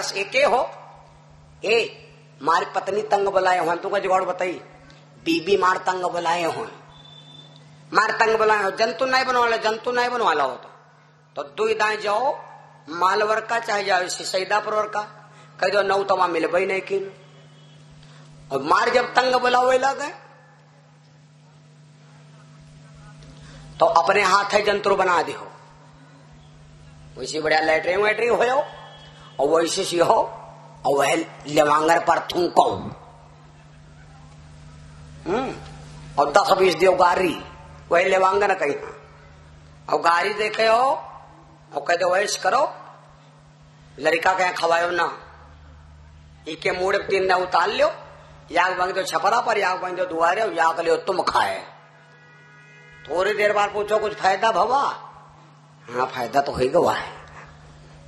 बस एके हो। ए मारी पत्नी तंग बुलाए हो, तुमको जुगाड़ बताई, बीबी मार तंग बुलाए हो, मार तंग बुलाए हो, जंतु नहीं बनवाला, जंतु नहीं बनवाला हो तो दुई दाएं जाओ मालवर का चाहे जाओ सैदापुर का कह दो नौ तमा मिल भाई नहीं की। और मार जब तंग बुलावे लगे तो अपने हाथ है जंतु बना दे हो, वैसे बढ़िया लैटरिंग वैटरिंग हो और वैसे सी हो और वह लेवांगर पर थूको और 10-20 दियो गारी वही लेवांगन कही और गारी देखे हो और कह दो वैस करो लड़का कहीं खवायो ना, इके मुड़ 3 न उतार लो, याग बंग दो छपरा पर, याग बंग दो दुआरे, याग लियो तुम खाए। थोड़ी देर बाद पूछो कुछ फायदा भवा, हाँ फायदा तो ही गवा है,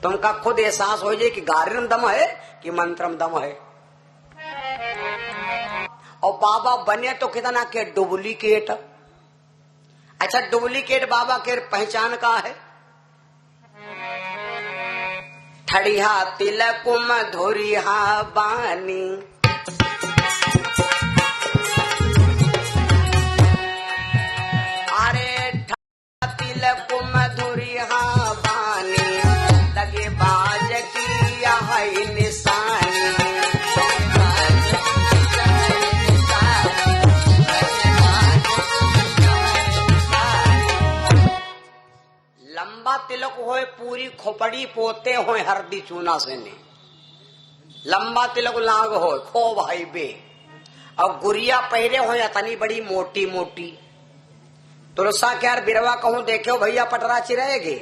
तुमका खुद एहसास हो जाए कि गारिम दम है कि मंत्रम दम है। और बाबा बने तो कितना के डुप्लीकेट। अच्छा डुप्लीकेट बाबा के पहचान का है, ठड़िया तिलक मधुरिया बानी, अरे तिलक मधुरिया बानी, लगे बाज की है निशानी, लंबा तिलक होए पूरी खोपड़ी पोते होए हरदी चूना से ने, लंबा तिलक लाग हो खो भाई बे, और गुड़िया पहरे हो अतनी बड़ी मोटी मोटी। तुलसा क्या बिरवा कहूं देखे भैया पटरा चिरेगे,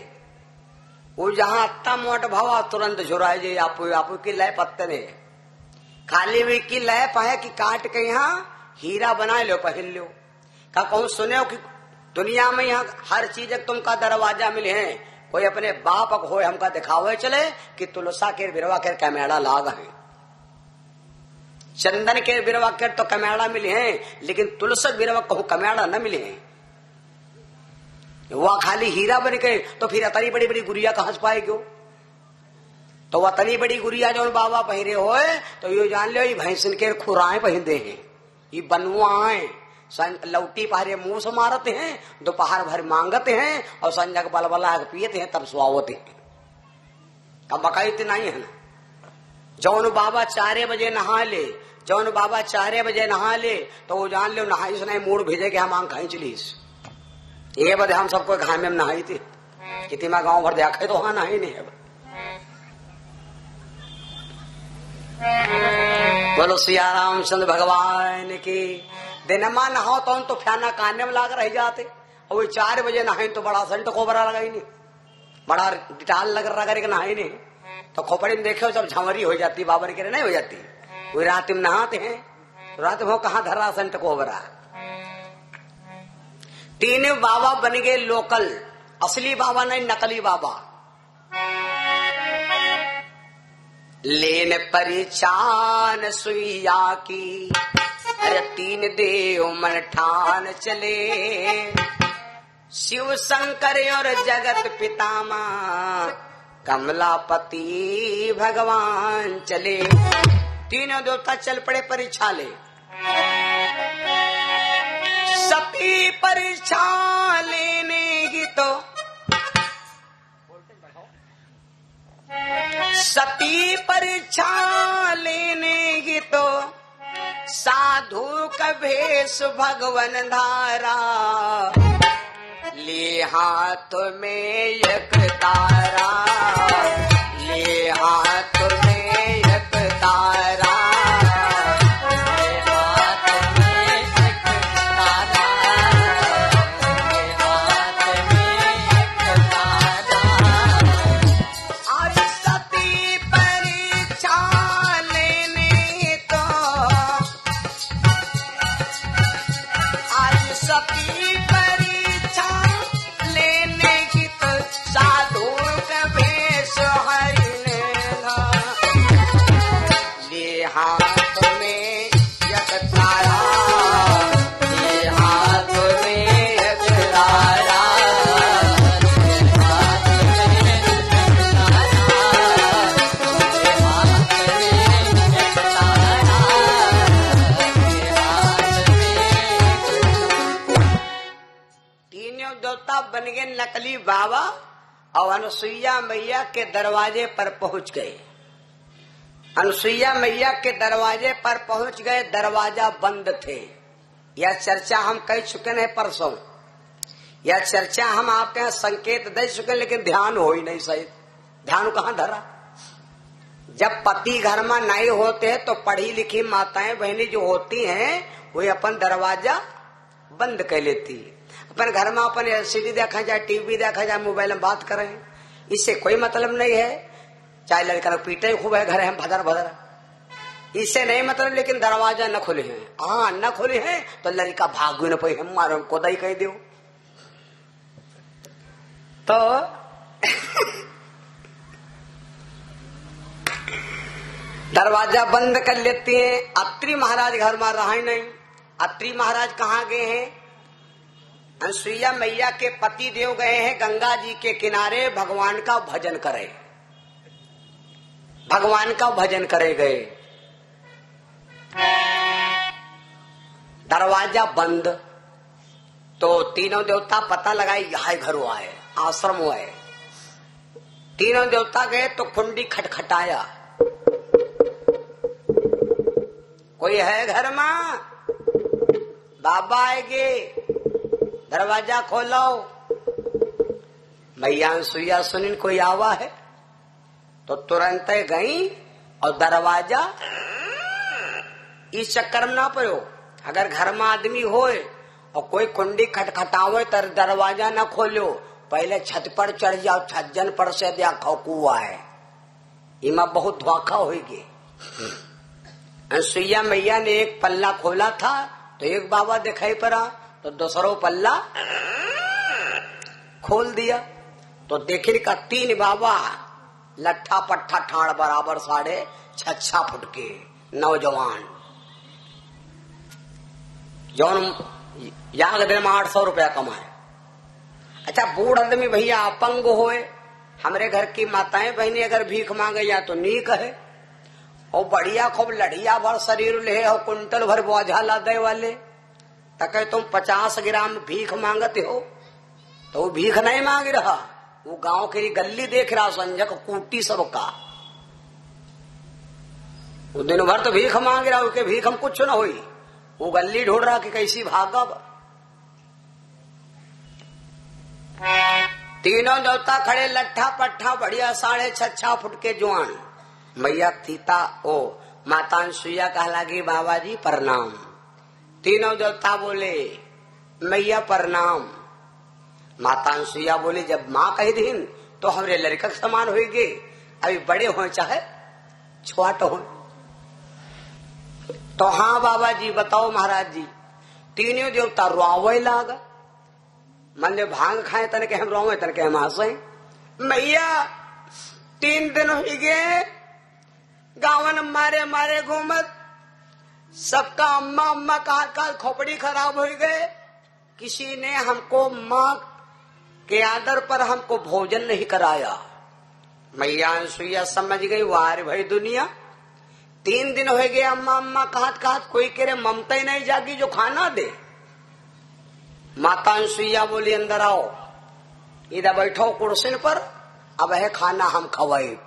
वो जहां अत्ता मोट भावा तुरंत झुराए जे आपू की लय पत्ते ने, खाली हुई की लय पाए कि काट के यहाँ हीरा बना लो पहन लो। का कहूं सुने कि दुनिया में यहाँ हर चीज तुमका दरवाजा मिले हैं, कोई अपने बाप हो हमका दिखावे चले कि तुलसा के बिरवा के कमेड़ा लाग है, चंदन के बिरवा के तो कमेड़ा मिले हैं, लेकिन तुलसा बिरवा कहूं कमेड़ा न मिले हैं, वह खाली हीरा बन गए तो फिर अतनी बड़ी बड़ी गुड़िया कहां से पाएगी। तो वह तनी बड़ी गुड़िया जो बाबा पहरे होए तो यो जान लो ये भैंसन के खुराएं पहनते हैं, ये बनवाएं लौटी पहरे मुंह से मारते हैं, दोपहर भर मांगते हैं और संजय के बलबला पियते हैं तब सुहावते हैं। अब बकायत नहीं है ना, जौन बाबा 4 बजे नहा ले, जौन बाबा 4 बजे नहा ले तो वो जान लो नहाई से नहीं मूड भेजे कि हम आंख खाई चलीस, ये बदे हम सबको घाम में नहाई थी, कितना गांव भर देखे तो वहां नहाई नहीं है। बोलो सियाराम चंद्र भगवान की। दिनमा नहाओ तो फ्याना कानने में लाग रह जाते, और वो 4 बजे नहाए तो बड़ा संट खोबरा लगाई नहीं, बड़ा डिटाल लग रहा करे नहाई नहीं, तो खोपड़ी में देखे जब झंवरी हो जाती बाबर के नहीं हो जाती, वो रात में नहाते हैं तो रात में कहा धरा संट कोबरा। 3 बाबा बन गए लोकल, असली बाबा नहीं नकली बाबा। लेन परिचान सुइया की, अरे 3 देव मन ठान चले, शिव शंकर और जगत पितामा कमलापति भगवान चले। 3 देवता चल पड़े परीक्षा ले, सती परीक्षा लेने की तो, सती परीक्षा लेने की तो साधु का भेष भगवन धारा, ले हाथ में एक तारा, ले हाथ में एक तारा, ले हाथ में एक तारा, ले हाथ में एक तारा। आज सती परीक्षा लेने तो, आज सती परीक्षा लेने की तो साधु का भेष हरि लेना, ले हाथ में एक तारा, ले हाथ में एक तारा, ले हाथ में एक तारा, ले हाथ बन गए नकली बाबा और अनुसुईया मैया के दरवाजे पर पहुंच गए। अनुसुईया मैया के दरवाजे पर पहुंच गए, दरवाजा बंद थे। यह चर्चा हम कह चुके हैं परसों, यह चर्चा हम आपके यहाँ संकेत दे चुके, लेकिन ध्यान हो ही नहीं सही। ध्यान कहाँ धरा? जब पति घर में नहीं होते हैं तो पढ़ी लिखी माताएं बहनी जो होती हैं वो अपन दरवाजा बंद कर लेती। अपन घर में अपन एलसीडी देखा जाए, टीवी देखा जाए, मोबाइल में बात करें, इससे कोई मतलब नहीं है। चाहे लड़का पीटे खूब है घर है भदर भदर, इससे नहीं मतलब। लेकिन दरवाजा न खुले हैं, हाँ न खुले हैं तो लड़का भाग भी न पाई, हम मारो को दही कह दो तो दरवाजा बंद कर लेती हैं। अत्रि महाराज घर में रहा ही नहीं। अत्रि महाराज कहाँ गए हैं? अनुसुईया मैया के पति देव गए हैं गंगा जी के किनारे भगवान का भजन करे, भगवान का भजन करे गए। दरवाजा बंद तो तीनों देवता पता लगाए यहाँ घर आए, आश्रम आए। तीनों देवता गए तो कुंडी खटखटाया, कोई है घर में? बाबा आएगे, दरवाजा खोलो। मैया अनुसुईया सुनिन कोई आवा है तो तुरंत गई और दरवाजा इस चक्कर में ना पड़ो। अगर घर में आदमी होए और कोई कुंडी खटखटावे तो दरवाजा ना खोलो, पहले छत पर चढ़ जाओ, छज्जन पर से देखो कुआ है, इमा बहुत धोखा होगी। अनुसुईया मैया ने एक पल्ला खोला था तो एक बाबा दिखाई पड़ा, तो दूसरो पल्ला खोल दिया तो देखे का तीन बाबा लट्ठा पट्ठा ठाड़ बराबर 6.5 फुट के नौजवान, जौन यहाँ दिन में 800 रुपया कमाए। अच्छा बूढ़ आदमी भैया अपंग होए, हमारे घर की माताएं बहनी अगर भीख मांगे या तो नीक है, और बढ़िया खूब लड़िया भर शरीर ले और कुंटल भर बोझा लादे वाले, तक तुम 50 ग्राम भीख मांगते हो तो वो भीख नहीं मांग रहा, वो गांव की गली देख रहा, संजक कूटी सबका, वो दिन भर तो भीख मांग रहा, उसके भीख हम कुछ न हुई, वो गली ढूंढ रहा कि कैसी भागब। तीनों देवता खड़े लट्ठा पट्ठा बढ़िया 6.5 फुट के जवान। मैया सीता ओ माता अनुसुईया कहला कि बाबा जी प्रणाम। तीनों देवता बोले मैया प्रणाम। माता अनुसुईया बोली जब माँ कही दिन तो हमरे लड़का के समान होगे, अभी बड़े हो चाहे छोट हो। तो हाँ बाबा जी बताओ महाराज जी। तीनों देवता रोवे लागा, मन भांग खाए तन के हम रोवे तन के हम हंसे। मैया 3 दिन हो गए गावन मारे मारे घूमत, सबका अम्मा अम्मा कहा खोपड़ी खराब हो गए, किसी ने हमको माँ के आदर पर हमको भोजन नहीं कराया। मैया अनुसुईया समझ गई वार भाई दुनिया, 3 दिन हो गए अम्मा अम्मा कहत कोई कह रहे ममता ही नहीं जागी जो खाना दे। माता अनुसुईया बोली अंदर आओ, इधर बैठो कुर्सी पर, अब है खाना हम खवाए।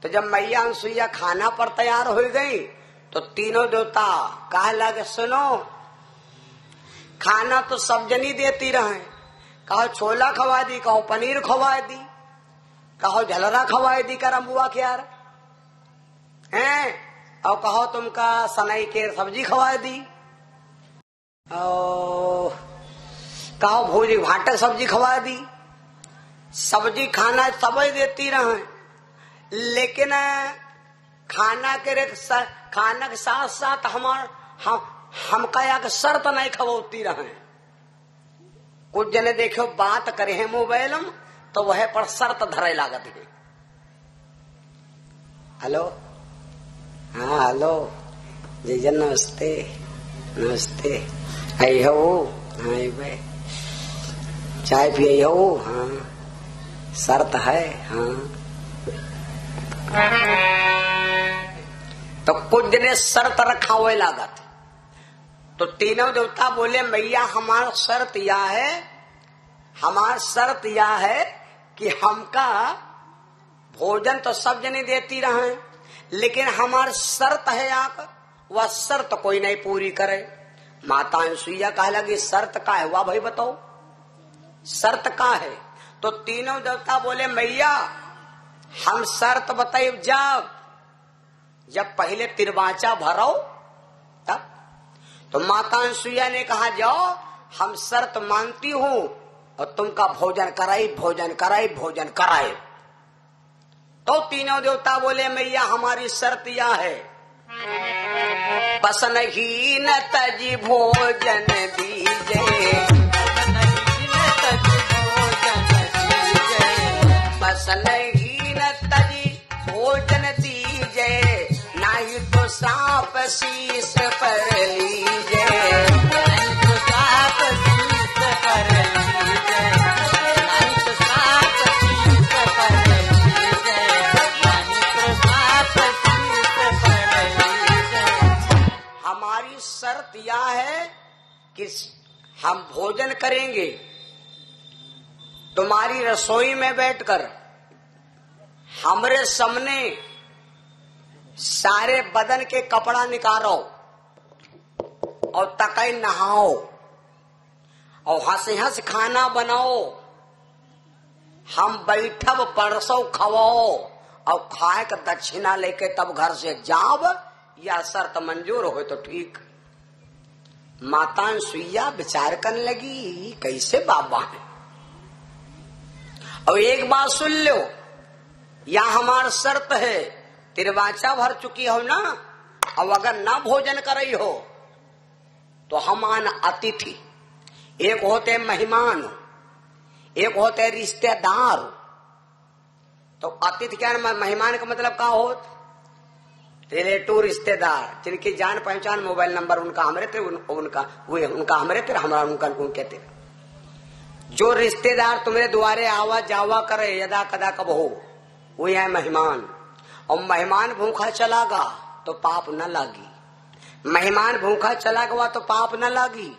तो जब मैया अनुसुईया खाना पर तैयार हो गई तो तीनों देवता कहा लगे सुनो खाना तो सब जनी देती रहे, कहो छोला खवा दी, कहो पनीर खवा दी, कहो झलरा खवा दी करम्बुआ के यार हैं, और कहो तुमका सनई के सब्जी खवा दी, और कहो भूजी भाटा सब्जी खवा दी। सब्जी खाना सब देती रहे, लेकिन खाना के साथ साथ हमका या शर्त नहीं खवोती रहे। कुछ जने देखो बात करे हैं मोबाइल में तो वह पर शर्त धरे लागत है। हेलो हाँ हेलो जी नमस्ते नमस्ते, आई हो हाँ चाय पिए हो, हाँ शर्त है हाँ। तो कुछ जने शर्त रखा हुआ लागत, तो तीनों देवता बोले मैया हमारा शर्त यह है हमार शर्त यह है कि हमका भोजन तो सब जने देती रहे, लेकिन हमार शर्त है आप वह शर्त कोई नहीं पूरी करे। माता अनसुईया कहे लगी शर्त का है? वाह भाई बताओ शर्त का है? तो तीनों देवता बोले मैया हम शर्त बताइए, जब पहले तिरवाचा भरो तब। तो माता अनसुईया ने कहा जाओ हम शर्त मानती हूं और तुमका भोजन कराई भोजन कराई भोजन कराए। तो तीनों देवता बोले मैया हमारी शर्त यह है बसन ही न तजी भोजन दीजे, बसन ही न तजी भोजन दीजे, नहीं तो सांप शीस पर लीजे, नहीं तो सांप शीस पर लीजे, नहीं तो सांप शीस पर लीजे, नहीं तो सांप शीस पर लीजे। हमारी शर्त यह है कि हम भोजन करेंगे तुम्हारी रसोई में बैठकर, हमरे सामने सारे बदन के कपड़ा निकालो और तकई नहाओ और हंस हंस खाना बनाओ, हम बैठब परसों खवाओ और खाए का दक्षिणा लेके तब घर से जाब, या शर्त मंजूर हो तो ठीक। माता अनसुईया विचार करने लगी कैसे बाबा है। और एक बात सुन लो, या हमार शर्त है तिरवाचा भर चुकी हो ना, अब अगर ना भोजन कर रही हो तो हम आन अतिथि, एक होते मेहमान एक होते रिश्तेदार। तो अतिथि क्या मेहमान का मतलब क्या हो? रिलेटिव रिश्तेदार, जिनकी जान पहचान मोबाइल नंबर उनका हमरे थे, उनका हमरे थे, हमारा उनका उनके थे। जो रिश्तेदार तुम्हारे द्वारे आवा जावा करे यदा कदा कब हो, वो है मेहमान। और मेहमान भूखा चला गा तो पाप न लागी, मेहमान भूखा चला गया तो पाप न लागी।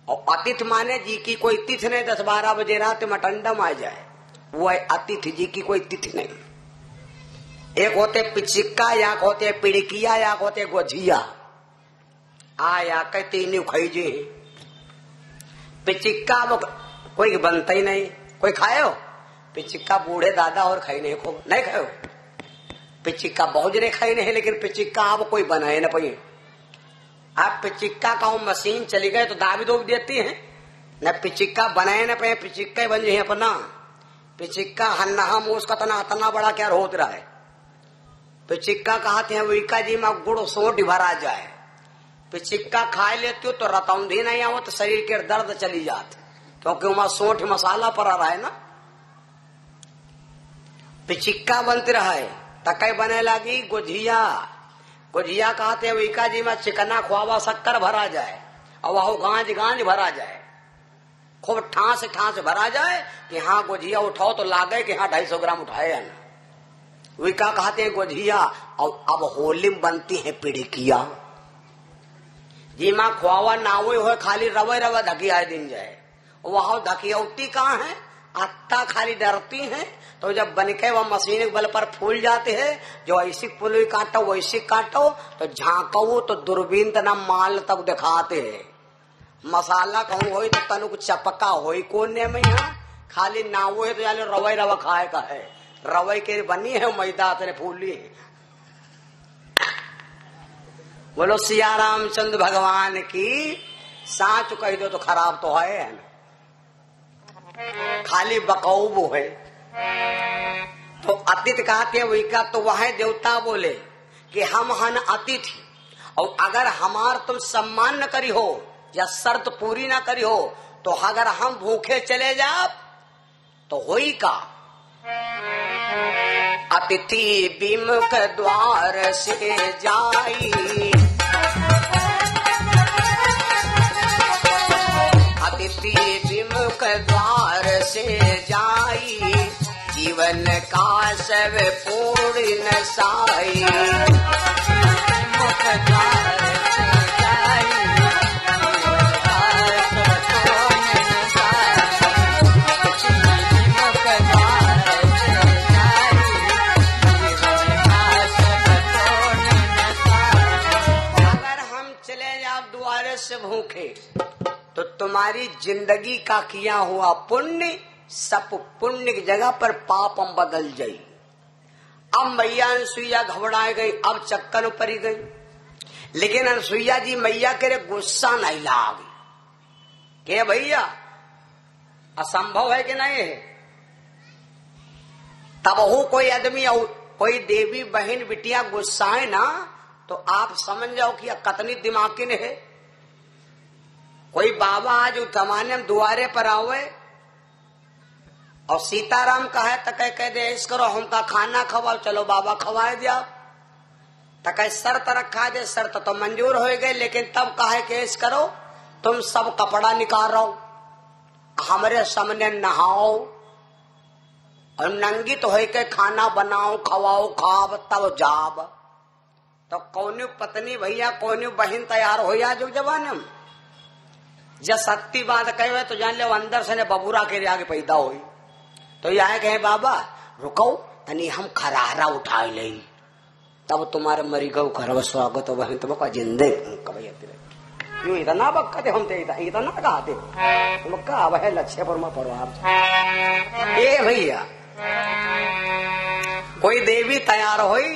और अतिथि माने जी की कोई तिथि नहीं, 10-12 बजे रात में टंडम आ जाए, वो है अतिथि जी की कोई तिथि नहीं। एक होते पिचिक्का, या होते पिड़किया, या होते गोझिया। आया कहते नहीं खाई जी पिचिक्का कोई बनता ही नहीं, कोई खाए हो पिचिक्का? बूढ़े दादा और खाई नहीं, खूब नहीं खाओ पिचिक्का, बहुत जने खाई नहीं, लेकिन पिचिक्का अब कोई बनाए ना पाइए। आप पिचिक्का का मशीन चली गए तो दाबी दो देती है न, पिचिक्का बनाए ना पाए, पिचिक्का बन जाए अपना। पिचिक्का हन्ना मोस का तना बड़ा क्या होत रहा है। पिचिक्का कहते हैं विका जी में गुड़ सोट भरा जाए, पिचिक्का खा लेती हो तो रतौंधी नहीं आवत, तो शरीर के दर्द चली जाती, क्योंकि वहां सोठ मसाला पड़ा रहा है ना। पिचिक्का बनते रहे तकई बने लगी गोझिया। गोझिया कहते हैं विका जी में चिकना खुआवा शक्कर भरा जाए और वह गांज भरा जाए, खूब ठास भरा जाए कि हाँ गोझिया उठाओ तो लागे कि हाँ 250 ग्राम उठाए है। विका कहते हैं गोझिया। और अब होली में बनती है पिड़किया, जी माँ खुआवा नावे हो खाली रवे धकिया दिन जाए। वह धकियौती कहाँ है? अत्ता खाली डरती है, तो जब बनके वह मशीन के बल पर फूल जाते हैं, जो ऐसी पुल काटो वैसी काटो, तो झांको तो दूरबीन तना माल तक दिखाते है। मसाला कहूँ हो तो तनुक चपका हो कोने में, यहाँ खाली नावो है तो जाले रवा खाए का है, रवै के बनी है मैदा तेरे फूली है। बोलो सिया रामचंद्र भगवान की। साच कह दो तो खराब तो है ना, खाली बकौब है। तो अतिथि कहते हैं वही का, तो वह देवता बोले कि हम हन अतिथि, और अगर हमार तुम सम्मान न करी हो या शर्त पूरी ना करी हो, तो अगर हम भूखे चले जाओ तो होई का? अतिथि विमुख द्वार से जाई, अतिथि विमुख द्वार से जाई, जीवन का सब पूर्ण साई। विमुख द्वार से जाई, जीवन का सब पूर्ण साई। भूखे तो तुम्हारी जिंदगी का किया हुआ पुण्य सब पुण्य की जगह पर पाप बदल जाई। अब मैया अनसुईया घबराए गई, अब चक्कर पड़ी गई, लेकिन अनसुईया जी मैया के गुस्सा नहीं लागी के भैया असंभव है कि नहीं है। तब हो कोई आदमी कोई देवी बहन बिटिया गुस्साए ना तो आप समझ जाओ कि कतनी दिमागी ने है। कोई बाबा आज जमाने में दुआरे पर आवे और सीताराम कहे तो कह दे इस करो हमका खाना खवाओ, चलो बाबा खवाए दिया तो कहे शर्त रखा दे, शर्त तो मंजूर हो गए, लेकिन तब कहे कि इस करो तुम सब कपड़ा निकाल रहो हमारे सामने नहाओ और नंगी तो है के खाना बनाओ खवाओ खाब तब जाब। तो कौन पत्नी भैया कौन बहन तैयार हो या जो जवान जब सत्ती बात कहे तो जान ले अंदर से ने बबूरा के आगे पैदा हुई। तो यह कहे बाबा रुको तनी हम खरारा उठा ले तब तुम्हारे मरी गौ खरब स्वागत बहन तुम जिंदे क्यों इतना बक्का हम इतना कहते तुम का वह लक्ष्य पर पड़ो आप ए भैया। कोई देवी तैयार होई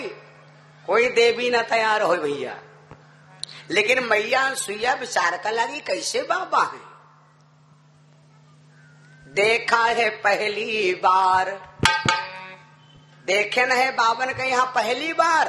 कोई देवी न तैयार हो भैया, लेकिन मैया सुइया विचार कर लगी कैसे बाबा है। देखा है पहली बार, देखे न है बाबन के यहाँ पहली बार।